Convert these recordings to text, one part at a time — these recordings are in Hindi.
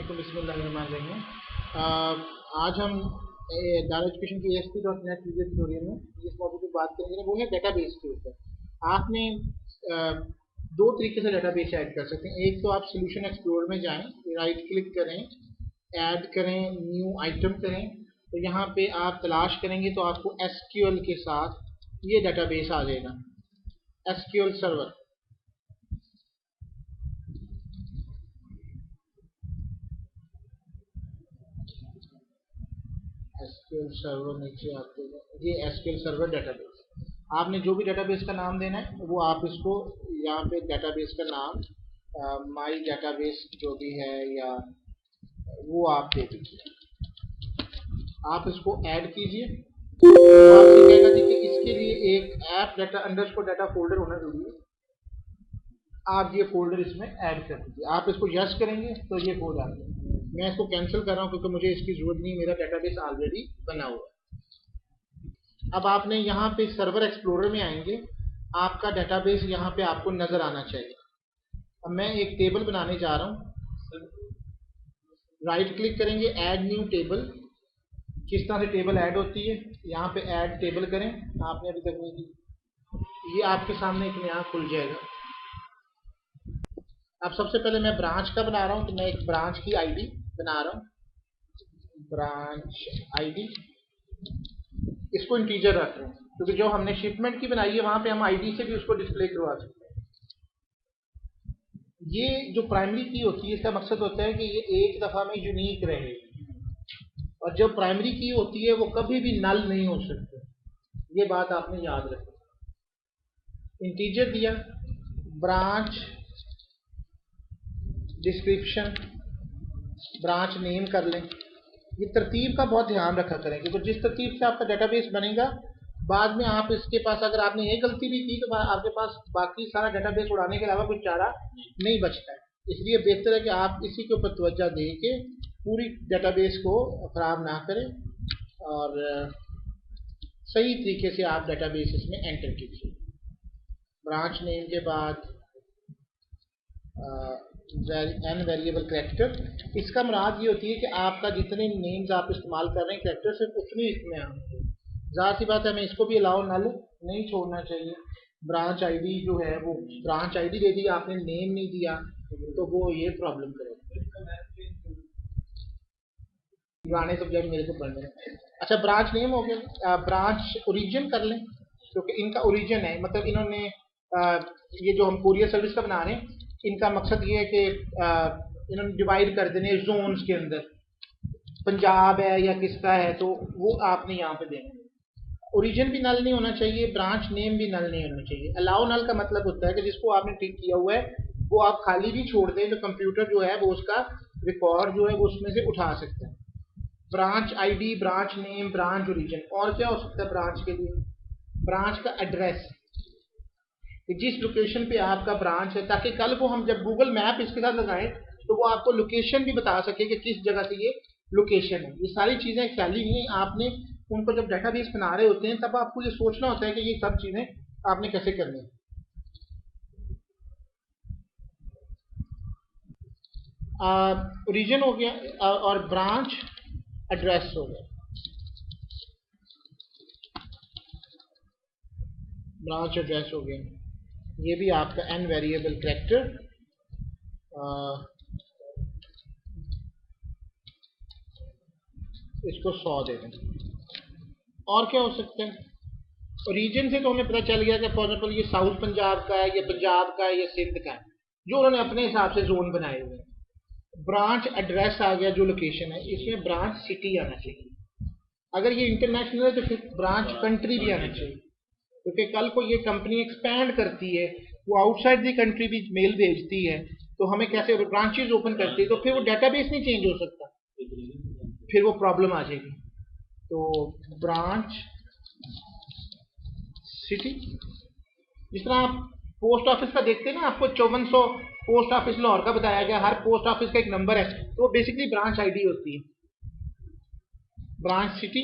अस्सलामुअलैकुम बिस्मिल्लाहिर्रहमानिर्रहीम। आज हम दारुल एजुकेशन की ASP.NET वीडियो ट्यूटोरियल में जिस मौजूद की बात करेंगे वो है डेटाबेस के ऊपर। आपने दो तरीके से डेटाबेस ऐड कर सकते हैं। एक तो आप सोल्यूशन एक्सप्लोरर में जाएं, राइट क्लिक करें, ऐड करें, न्यू आइटम करें, तो यहाँ पे आप तलाश करेंगे तो आपको SQL के साथ ये डेटाबेस आ जाएगा, SQL सर्वर। SQL सर्वर नीचे आते हैं, ये SQL सर्वर डेटाबेस। आपने जो भी डेटाबेस का नाम देना है वो आप इसको यहाँ पे डेटाबेस का नाम माई डेटाबेस जो भी है या वो आप दे दीजिए। आप इसको ऐड कीजिए। तो आपसे कहेगा जी कि इसके लिए एक app data underscore data folder होना जरूरी है, आप ये फोल्डर इसमें ऐड कर दीजिए। आप इसको यस करेंगे तो ये हो जाता है। मैं इसको कैंसिल कर रहा हूँ क्योंकि मुझे इसकी जरूरत नहीं, मेरा डेटाबेस ऑलरेडी बना हुआ है। अब आपने यहाँ पे सर्वर एक्सप्लोरर में आएंगे, आपका डेटाबेस यहाँ पे आपको नजर आना चाहिए। अब मैं एक टेबल बनाने जा रहा हूँ, राइट क्लिक करेंगे, ऐड न्यू टेबल। किस तरह से टेबल ऐड होती है, यहाँ पे ऐड टेबल करें, आपने अभी तक नहीं की, ये आपके सामने एक नया खुल जाएगा। अब सबसे पहले मैं ब्रांच का बना रहा हूँ, तो मैं एक ब्रांच की आईडी बना रहा हूँ, ब्रांच आईडी। इसको इंटीजर रख रहे हैं क्योंकि जो हमने शिपमेंट की बनाई है वहां पे हम आईडी से भी उसको डिस्प्ले करवा सकते हैं। ये जो प्राइमरी की होती है इसका मकसद होता है कि ये एक दफा में यूनिक रहे, और जो प्राइमरी की होती है वो कभी भी नल नहीं हो सकती, ये बात आपने याद रखनी। इंटीजर दिया, ब्रांच डिस्क्रिप्शन, ब्रांच नेम कर लें। ये तरतीब का बहुत ध्यान रखा करें क्योंकि जिस तरतीब से आपका डेटाबेस बनेगा बाद में आप इसके पास अगर आपने ये गलती भी की तो आपके पास बाकी सारा डेटाबेस उड़ाने के अलावा कुछ चारा नहीं बचता है। इसलिए बेहतर है कि आप इसी के ऊपर तवज्जो दे के पूरी डेटाबेस को खराब ना करें और सही तरीके से आप डेटाबेस इसमें एंटर कीजिए। ब्रांच नेम के बाद एन वेरिएबल कैरेक्टर। इसका मुराद ये होती है कि आपका जितने नेम्स आप इस्तेमाल कर रहे हैं कैरेक्टर सिर्फ उतनी इसमें आएंगे। ज़ाहिर सी बात है हमें इसको भी अलाउ नल नहीं छोड़ना चाहिए। ब्रांच आईडी जो है वो ब्रांच आईडी दे दी, आपने नेम नहीं दिया तो वो ये प्रॉब्लम करेगा। पुराने सब्जेक्ट मेरे को पढ़ने हैं। अच्छा, ब्रांच नेम हो गया। ब्रांच ओरिजिन कर लें क्योंकि इनका ओरिजिन है, मतलब इन्होंने ये जो हम कुरियर सर्विस का बना रहे हैं इनका मकसद ये है कि इन्होंने डिवाइड कर देने जोन्स के अंदर, पंजाब है या किसका है तो वो आपने यहाँ पे देना। ओरिजिन भी नल नहीं होना चाहिए, ब्रांच नेम भी नल नहीं होना चाहिए। अलाउ नल का मतलब होता है कि जिसको आपने टिक किया हुआ है वो आप खाली भी छोड़ दें तो कंप्यूटर जो है वो उसका रिकॉर्ड जो है वो उसमें से उठा सकता है। Branch ID, branch name, branch origin. और क्या हो सकता है ब्रांच के लिए, ब्रांच का एड्रेस, जिस लोकेशन पे आपका ब्रांच है, ताकि कल को हम जब गूगल मैप इसके साथ लगाएं तो वो आपको लोकेशन भी बता सके कि किस जगह से ये लोकेशन है। ये सारी चीजें फैली हुई हैं, आपने उनको जब डेटाबेस बना रहे होते हैं तब आपको ये सोचना होता है कि ये सब चीजें आपने कैसे करनी है। ओरिजिन हो गया और ब्रांच एड्रेस हो गया। ब्रांच एड्रेस हो गया, ये भी आपका एन वेरिएबल कैरेक्टर। इसको 100 दे दें। और क्या हो सकता है, ओरिजिन से तो हमें पता चल गया कि फॉर एग्जाम्पल ये साउथ पंजाब का है, या पंजाब का है, या सिंध का है, जो उन्होंने अपने हिसाब से जोन बनाए हुए हैं। ब्रांच एड्रेस आ गया जो लोकेशन है, इसमें ब्रांच सिटी आना चाहिए। अगर ये इंटरनेशनल है तो फिर ब्रांच कंट्री भी आना चाहिए क्योंकि कल को ये कंपनी एक्सपैंड करती है, वो आउटसाइड दी कंट्री भी मेल भेजती है तो हमें कैसे ब्रांचेस ओपन करती है तो फिर वो डेटाबेस नहीं चेंज हो सकता, फिर वो प्रॉब्लम आ जाएगी। तो ब्रांच सिटी, जिस तरह आप पोस्ट ऑफिस का देखते हैं ना, आपको 5400 पोस्ट ऑफिस लाहौर का बताया गया, हर पोस्ट ऑफिस का एक नंबर है, तो वो बेसिकली ब्रांच आईडी होती है, ब्रांच सिटी।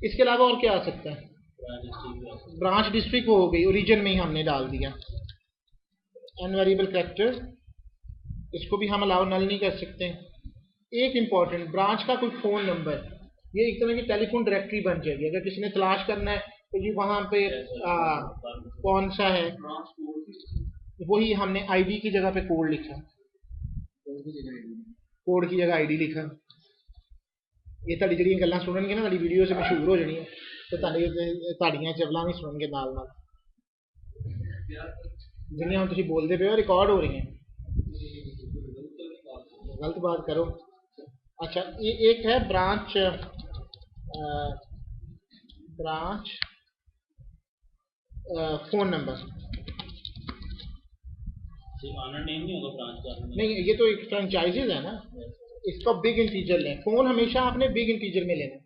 इसके अलावा और क्या आ सकता है, ब्रांच डिस्ट्रिक्ट हो गई, ओरिजिन में ही हमने डाल दिया। एन वेरिएबल कैरेक्टर, इसको भी हम अलाउ नल नहीं कर सकते। एक इम्पॉर्टेंट, ब्रांच का कोई फ़ोन नंबर, ये एक तरह की टेलीफोन डायरेक्टरी बन जाएगी। अगर किसी ने तलाश करना है तो जी वहाँ पे कौन सा है, वही हमने आईडी की जगह पे कोड लिखा, कोड की जगह आईडी लिखा। ये ਤੁਹਾਡੀ ਜਿਹੜੀਆਂ ਗੱਲਾਂ ਸੁਣਨਗੇ ਨਾ, ਤੁਹਾਡੀ ਵੀਡੀਓ 'ਚ ਮਸ਼ਹੂਰ ਹੋ ਜਾਣੀਆਂ ਤੇ ਤੁਹਾਡੀਆਂ ਚਵਲਾਂ ਵੀ ਸੁਣਨਗੇ ਨਾਲ ਨਾਲ, ਜਿਹੜੀਆਂ ਹੁਣ ਤੁਸੀਂ ਬੋਲਦੇ ਪਏ ਹੋ ਰਿਕਾर्ड हो रही हैं। गलत बात करो। अच्छा, ये एक है branch, branch phone number, owner name नहीं होगा ब्रांच का? नहीं, ये तो एक फ्रेंचाइजीज है ना, इसका बिग इंटीजर लें, फोन हमेशा आपने बिग इंटीजर में लेना।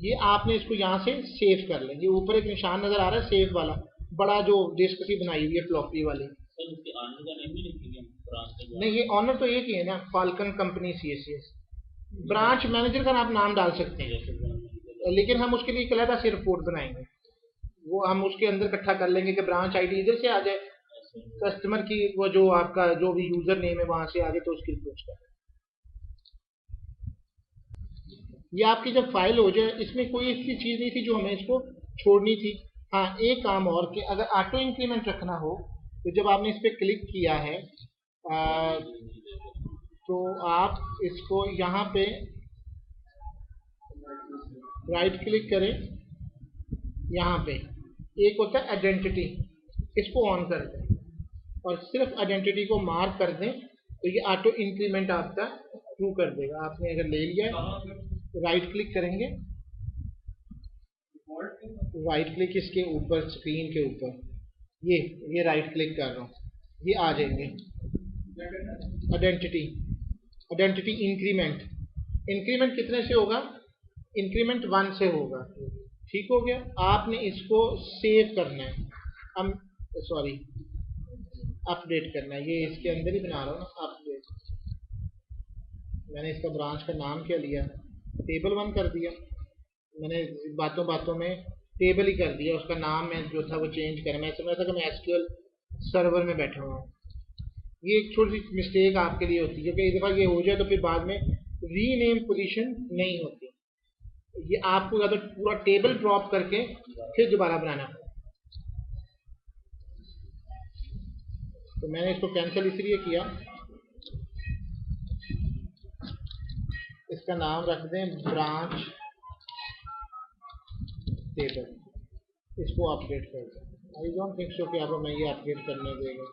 ये आपने इसको यहाँ से सेव कर लें, ये ऊपर एक निशान नजर आ रहा है सेव वाला, बड़ा जो डिस्क सी बनाई हुई है फ्लॉपी वाली। सर उसके ऑनर का नेम भी लिखेंगे ब्रांच का? नहीं, ये ऑनर तो एक ही है ना, falcon company CSCS। Branch manager का आप नाम डाल सकते हैं, लेकिन हम उसके लिए एक अलग से रिपोर्ट बनाएंगे, वो हम उसके अंदर इकट्ठा कर लेंगे कि ब्रांच आईडी इधर से आ जाए, कस्टमर की वो जो आपका जो भी यूजर नेम है वहां से आ जाए तो उसकी रिपोर्ट करें। ये आपकी जब फाइल हो जाए, इसमें कोई ऐसी चीज़ नहीं थी जो हमें इसको छोड़नी थी। हाँ, एक काम और कि अगर ऑटो इंक्रीमेंट रखना हो तो जब आपने इस पर क्लिक किया है तो आप इसको यहाँ पे राइट क्लिक करें, यहाँ पे एक होता है आइडेंटिटी, इसको ऑन कर दें और सिर्फ आइडेंटिटी को मार्क कर दें तो ये ऑटो इंक्रीमेंट आपका शुरू कर देगा। आपने अगर ले लिया है, राइट क्लिक करेंगे, राइट क्लिक इसके ऊपर, स्क्रीन के ऊपर, ये राइट क्लिक कर रहा हूँ, ये आ जाएंगे आइडेंटिटी, आइडेंटिटी इंक्रीमेंट। इंक्रीमेंट कितने से होगा? इंक्रीमेंट 1 से होगा। ठीक हो गया। आपने इसको सेव करना है, सॉरी अपडेट करना है, ये इसके अंदर ही बना रहा हूँ ना, अपडेट। मैंने इसका ब्रांच का नाम क्या लिया, टेबल 1 कर दिया, मैंने बातों बातों में टेबल ही कर दिया, उसका नाम मैं जो था वो चेंज कर, मैं समझ था कि मैं SQL सर्वर में बैठा हुआ हूँ। ये एक छोटी सी मिस्टेक आपके लिए होती है कि एक दफ़ा ये हो जाए तो फिर बाद में रीनेम पोजीशन नहीं होती, ये आपको या तो पूरा टेबल ड्रॉप करके फिर दोबारा बनाना होगा। तो मैंने इसको कैंसिल इसलिए किया, इसका नाम रख दें ब्रांच टेबल, इसको अपडेट कर दें। आई डोंट थिंक सो कि आप मैं ये अपडेट करने देगा।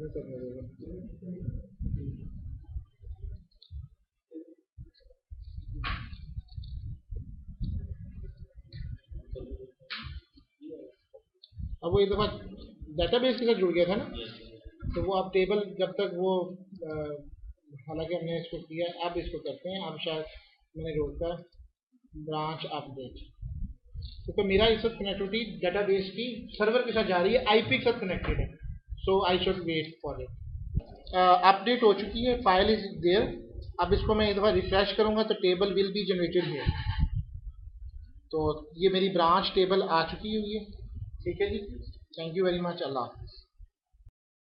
करने देगा। अब वो एक दफ़ा डाटाबेस के साथ जुड़ गया था ना, तो वो अब टेबल जब तक वो हालांकि हमने इसको किया, अब इसको करते हैं। अब शायद मैंने रोका ब्रांच अपडेट, क्योंकि मेरा इस वक्त कनेक्टिविटी डाटाबेस की सर्वर के साथ जा रही है, IP के साथ कनेक्टेड है, so I should wait for it. Update हो चुकी है, फाइल इज देयर। अब इसको मैं एक दफ़ा रिफ्रेश करूँगा तो table will be generated here. तो ये मेरी ब्रांच टेबल आ चुकी हुई है। ठीक है जी, थैंक यू वेरी मच, अल्लाह हाफ़िज़।